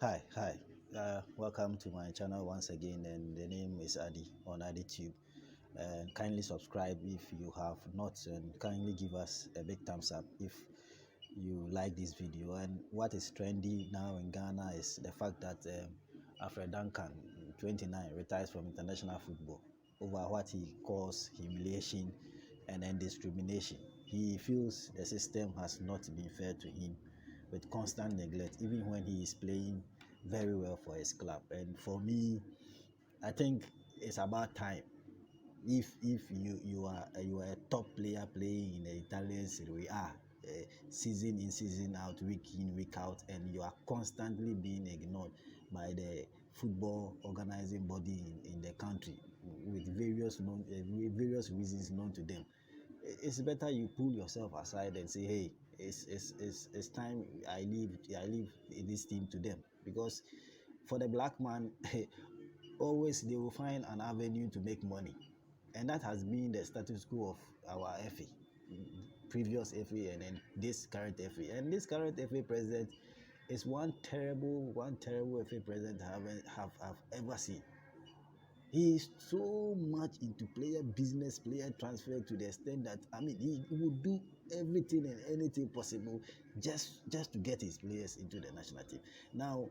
Hi. Welcome to my channel once again, and the name is Adi on AdiTube. And kindly subscribe if you have not, and kindly give us a big thumbs up if you like this video. And what is trendy now in Ghana is the fact that Alfred Duncan, 29, retires from international football over what he calls humiliation and then discrimination. He feels the system has not been fair to him with constant neglect, even when he is playing very well for his club. And for me, I think it's about time. If you are a top player playing in the Italian Serie A, season in season out, week in week out, and you are constantly being ignored by the football organizing body in the country with various reasons known to them, it's better you pull yourself aside and say, hey, it's time I leave this team to them. Because for the black man, always they will find an avenue to make money, and that has been the status quo of our FA, previous FA, and then this current FA. And this current FA president is one terrible FA president have ever seen. He is so much into player business, player transfer, to the extent that, I mean, he would do everything and anything possible just to get his players into the national team. Now,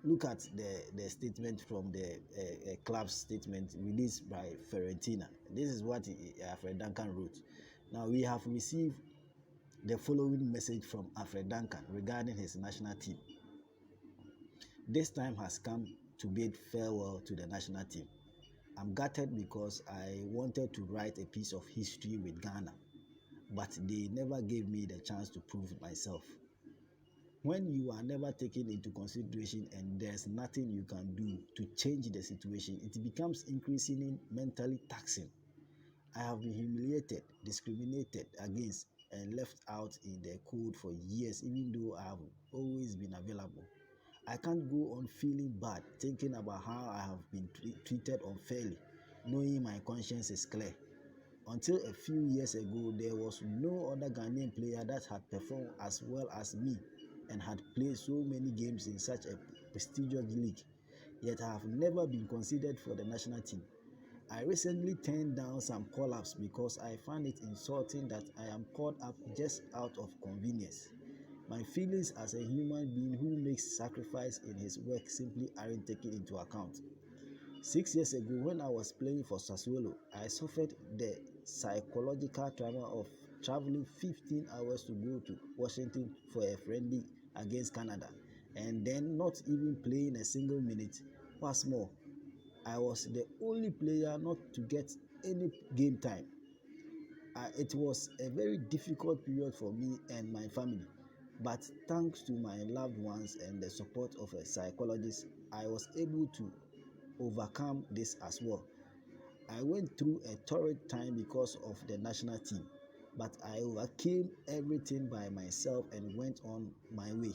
look at the statement from the club's statement released by Fiorentina. This is what Alfred Duncan wrote. Now, we have received the following message from Alfred Duncan regarding his national team. This time has come to bid farewell to the national team. I'm gutted because I wanted to write a piece of history with Ghana, but they never gave me the chance to prove myself. When you are never taken into consideration and there's nothing you can do to change the situation, it becomes increasingly mentally taxing. I have been humiliated, discriminated against, and left out in the cold for years, even though I have always been available. I can't go on feeling bad, thinking about how I have been treated unfairly, knowing my conscience is clear. Until a few years ago, there was no other Ghanaian player that had performed as well as me and had played so many games in such a prestigious league. Yet I have never been considered for the national team. I recently turned down some call-ups because I found it insulting that I am called up just out of convenience. My feelings as a human being who makes sacrifice in his work simply aren't taken into account. 6 years ago, when I was playing for Sassuolo, I suffered the psychological trauma of traveling 15 hours to go to Washington for a friendly against Canada, and then not even playing a single minute. What's more, I was the only player not to get any game time. It was a very difficult period for me and my family, but thanks to my loved ones and the support of a psychologist, I was able to overcome this as well. I went through a torrid time because of the national team, but I overcame everything by myself and went on my way.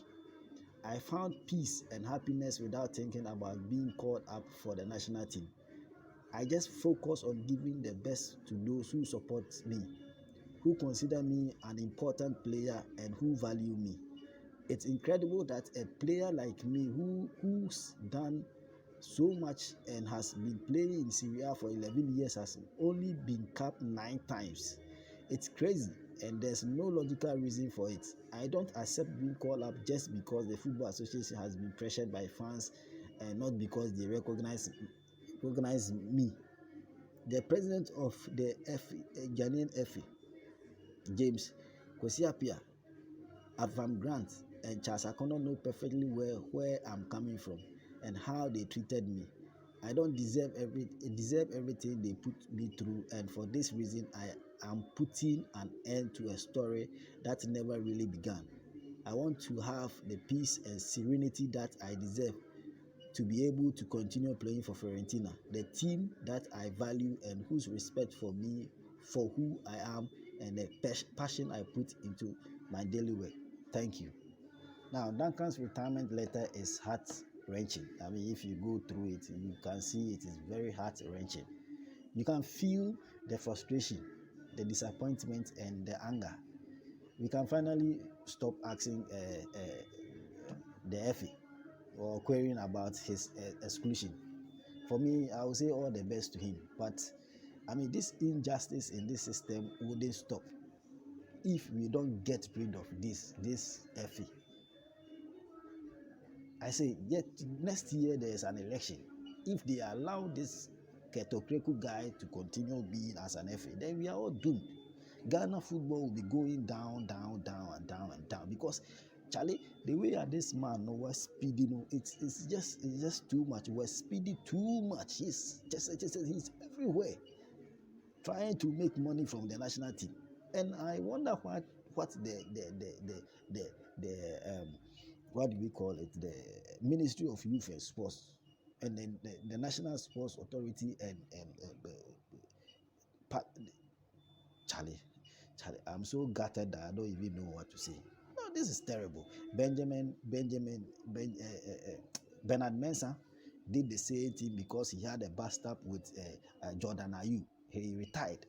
I found peace and happiness without thinking about being called up for the national team. I just focus on giving the best to those who support me, who consider me an important player, and who value me. It's incredible that a player like me who's done so much and has been playing in Serie A for 11 years has only been capped 9 times. It's crazy, and there's no logical reason for it. I don't accept being called up just because the Football Association has been pressured by fans and not because they recognize me. The president of the Ghanaian FA, James Kwesi, Avam Grant, and Charles Akono know perfectly well where I'm coming from and how they treated me. I don't deserve everything they put me through, and for this reason, I am putting an end to a story that never really began. I want to have the peace and serenity that I deserve to be able to continue playing for Fiorentina, the team that I value and whose respect for me, for who I am, and the passion I put into my daily work. Thank you. Now, Duncan's retirement letter is heart-wrenching. I mean, if you go through it, you can see it is very heart-wrenching. You can feel the frustration, the disappointment, and the anger. We can finally stop asking the FA. or querying about his exclusion. For me, I would say all the best to him. But I mean, this injustice in this system wouldn't stop if we don't get rid of this FA. I say, yet next year there is an election. If they allow this Ketokreku guy to continue being as an FA, then we are all doomed. Ghana football will be going down, down, down, and down and down because Charlie, the way that this man was speeding, it's just too much. Was speeding too much. He's everywhere, trying to make money from the national team. And I wonder what the what do we call it? The Ministry of Youth and Sports and then the National Sports Authority and part, Charlie, Charlie, I'm so gutted that I don't even know what to say. No, this is terrible. Bernard Mensah did the same thing because he had a bust up with Jordan Ayew. He retired.